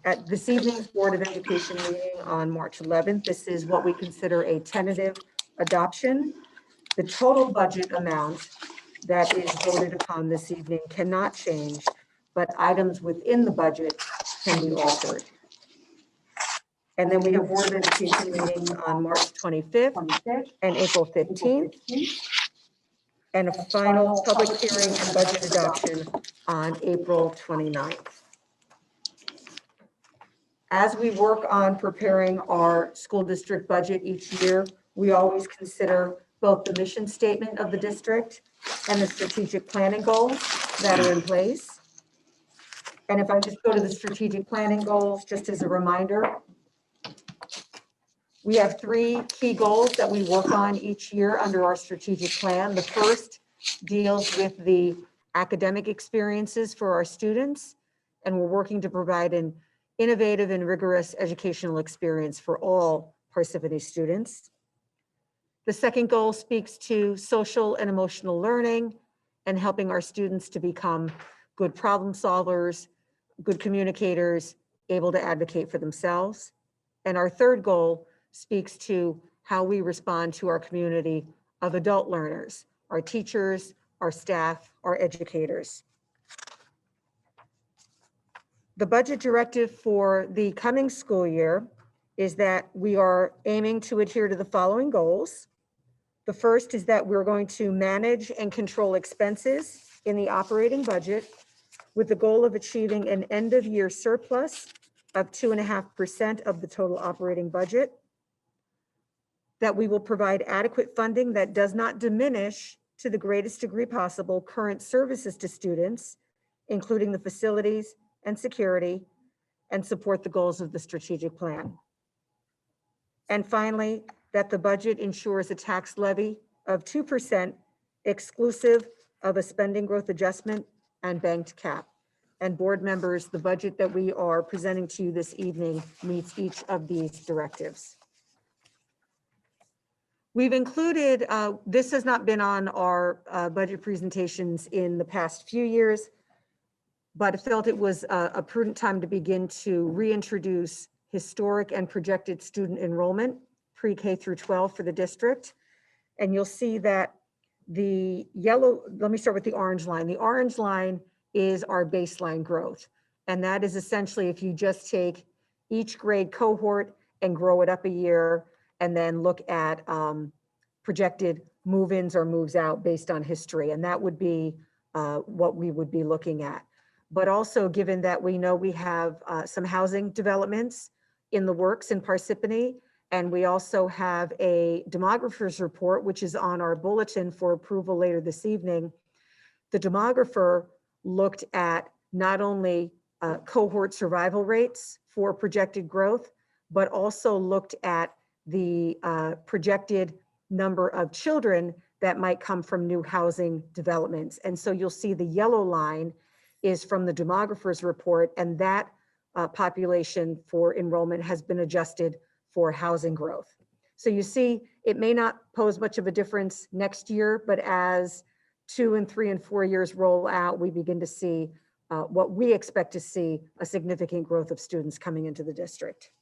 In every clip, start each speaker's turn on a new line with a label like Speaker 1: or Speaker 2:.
Speaker 1: At this evening's Board of Education meeting on March 11th, this is what we consider a tentative adoption. The total budget amount that is voted upon this evening cannot change, but items within the budget can be altered. And then we have Board of Education meetings on March 25th and April 15th, and a final public hearing and budget adoption on April 29th. As we work on preparing our school district budget each year, we always consider both the mission statement of the district and the strategic planning goals that are in place. And if I just go to the strategic planning goals, just as a reminder, we have 3 key goals that we work on each year under our strategic plan. The first deals with the academic experiences for our students, and we're working to provide an innovative and rigorous educational experience for all Parsippany students. The second goal speaks to social and emotional learning and helping our students to become good problem solvers, good communicators, able to advocate for themselves. And our third goal speaks to how we respond to our community of adult learners, our teachers, our staff, our educators. The budget directive for the coming school year is that we are aiming to adhere to the following goals. The first is that we're going to manage and control expenses in the operating budget with the goal of achieving an end-of-year surplus of 2.5% of the total operating budget. That we will provide adequate funding that does not diminish to the greatest degree possible current services to students, including the facilities and security, and support the goals of the strategic plan. And finally, that the budget ensures a tax levy of 2% exclusive of a spending growth adjustment and banked cap. And board members, the budget that we are presenting to you this evening meets each of these directives. We've included, this has not been on our budget presentations in the past few years, but I felt it was a prudent time to begin to reintroduce historic and projected student enrollment, pre-K through 12 for the district. And you'll see that the yellow, let me start with the orange line. The orange line is our baseline growth. And that is essentially if you just take each grade cohort and grow it up a year, and then look at projected move-ins or moves out based on history. And that would be what we would be looking at. But also given that we know we have some housing developments in the works in Parsippany, and we also have a demographer's report, which is on our bulletin for approval later this evening. The demographer looked at not only cohort survival rates for projected growth, but also looked at the projected number of children that might come from new housing developments. And so you'll see the yellow line is from the demographer's report, and that population for enrollment has been adjusted for housing growth. So you see, it may not pose much of a difference next year, but as 2 and 3 and 4 years roll out, we begin to see what we expect to see, a significant growth of students coming into the district.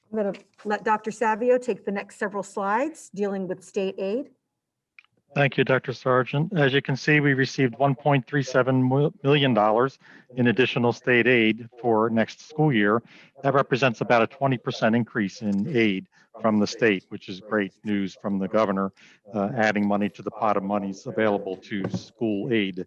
Speaker 1: I'm going to let Dr. Savio take the next several slides dealing with state aid.
Speaker 2: Thank you, Dr. Sargent. As you can see, we received $1.37 million in additional state aid for next school year. That represents about a 20% increase in aid from the state, which is great news from the governor, adding money to the pot of monies available to school aid.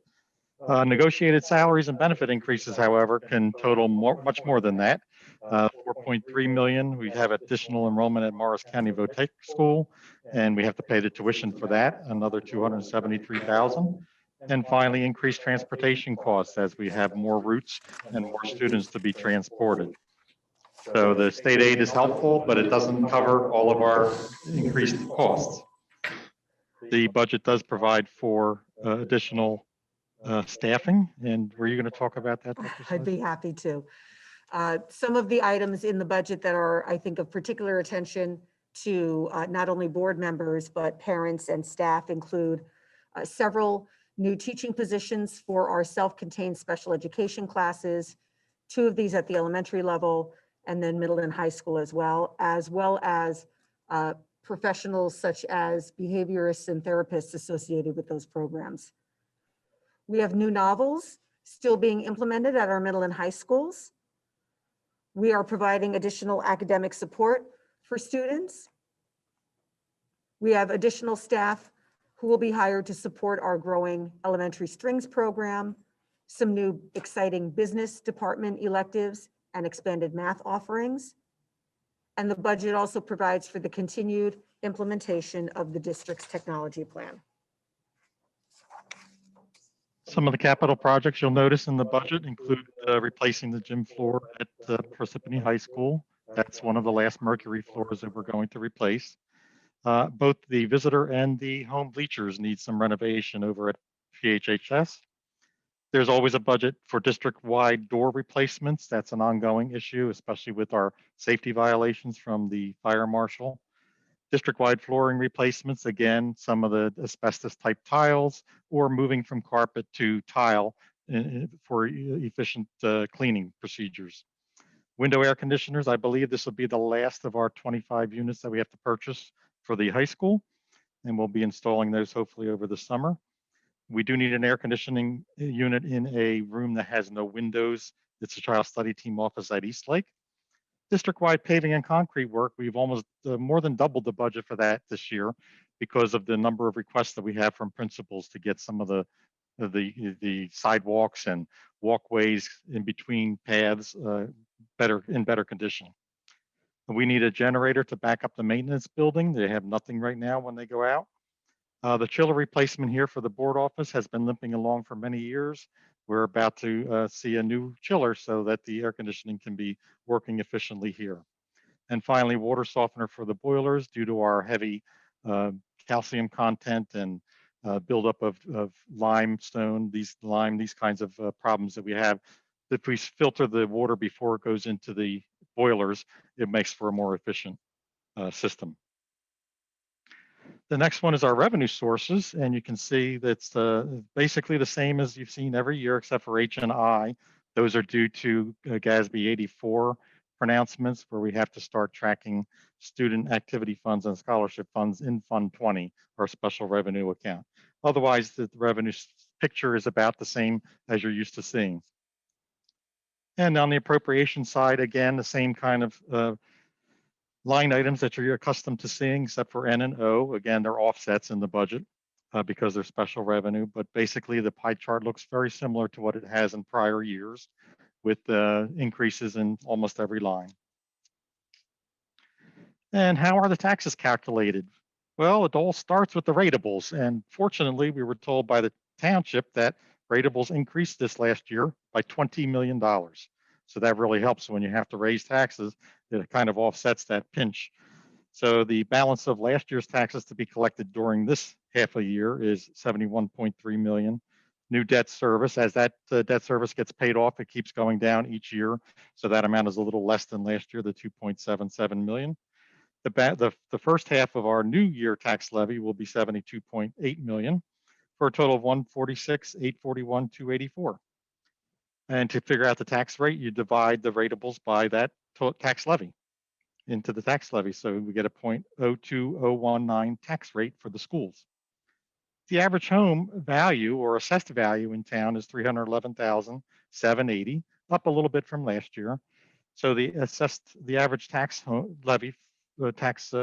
Speaker 2: Negotiated salaries and benefit increases, however, can total much more than that. 4.3 million. We have additional enrollment at Morris County Votech School, and we have to pay the tuition for that, another 273,000. And finally, increased transportation costs as we have more routes and more students to be transported. So the state aid is helpful, but it doesn't cover all of our increased costs. The budget does provide for additional staffing, and were you going to talk about that, Dr.
Speaker 1: I'd be happy to. Some of the items in the budget that are, I think, of particular attention to not only board members, but parents and staff include several new teaching positions for our self-contained special education classes, 2 of these at the elementary level, and then middle and high school as well as professionals such as behaviorists and therapists associated with those programs. We have new novels still being implemented at our middle and high schools. We are providing additional academic support for students. We have additional staff who will be hired to support our growing elementary strings program, some new exciting business department electives and expanded math offerings. And the budget also provides for the continued implementation of the district's technology plan.
Speaker 2: Some of the capital projects you'll notice in the budget include replacing the gym floor at Parsippany High School. That's one of the last Mercury floors that we're going to replace. Both the visitor and the home bleachers need some renovation over at PHHS. There's always a budget for district-wide door replacements. That's an ongoing issue, especially with our safety violations from the fire marshal. District-wide flooring replacements, again, some of the asbestos-type tiles, or moving from carpet to tile for efficient cleaning procedures. Window air conditioners, I believe this will be the last of our 25 units that we have to purchase for the high school, and we'll be installing those hopefully over the summer. We do need an air conditioning unit in a room that has no windows. It's a child study team office at Eastlake. District-wide paving and concrete work, we've almost more than doubled the budget for that this year because of the number of requests that we have from principals to get some of the sidewalks and walkways in between paths in better condition. We need a generator to back up the maintenance building. They have nothing right now when they go out. The chiller replacement here for the board office has been limping along for many years. We're about to see a new chiller so that the air conditioning can be working efficiently here. And finally, water softener for the boilers due to our heavy calcium content and buildup of limestone, these kinds of problems that we have. If we filter the water before it goes into the boilers, it makes for a more efficient system. The next one is our revenue sources, and you can see that's basically the same as you've seen every year except for H&I. Those are due to GASB 84 pronouncements where we have to start tracking student activity funds and scholarship funds in Fund 20, our special revenue account. Otherwise, the revenue picture is about the same as you're used to seeing. And on the appropriation side, again, the same kind of line items that you're accustomed to seeing, except for N and O. Again, they're offsets in the budget because they're special revenue, but basically the pie chart looks very similar to what it has in prior years with increases in almost every line. And how are the taxes calculated? Well, it all starts with the ratables, and fortunately, we were told by the township that ratables increased this last year by $20 million. So that really helps when you have to raise taxes. It kind of offsets that pinch. So the balance of last year's taxes to be collected during this half a year is 71.3 million. New debt service, as that debt service gets paid off, it keeps going down each year. So that amount is a little less than last year, the 2.77 million. The first half of our new year tax levy will be 72.8 million for a total of 146,841,284. And to figure out the tax rate, you divide the ratables by that tax levy into the tax levy. So we get a 0.02019 tax rate for the schools. The average home value or assessed value in town is $311,780, up a little bit from last year. So the average tax levy, tax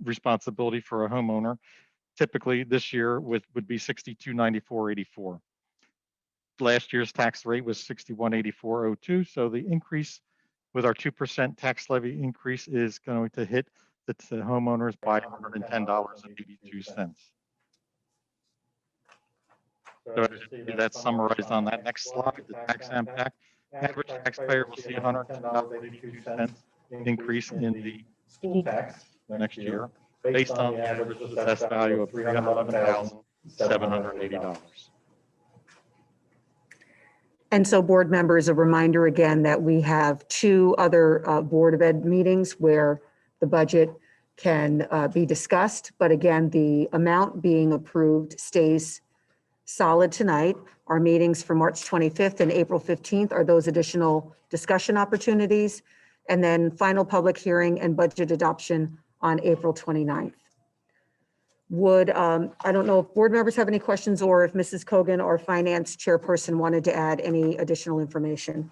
Speaker 2: responsibility for a homeowner, typically this year would be $6294.84. Last year's tax rate was $6184.02. So the increase with our 2% tax levy increase is going to hit the homeowners by $110.82. So that's summarized on that next slide, the tax impact. Average taxpayer will see $110.82 increase in the school tax next year based on the average assessed value of $311,780.
Speaker 1: And so board members, a reminder again that we have 2 other Board of Ed meetings where the budget can be discussed. But again, the amount being approved stays solid tonight. Our meetings for March 25th and April 15th are those additional discussion opportunities. And then final public hearing and budget adoption on April 29th. I don't know if board members have any questions or if Mrs. Cogan or finance chairperson wanted to add any additional information.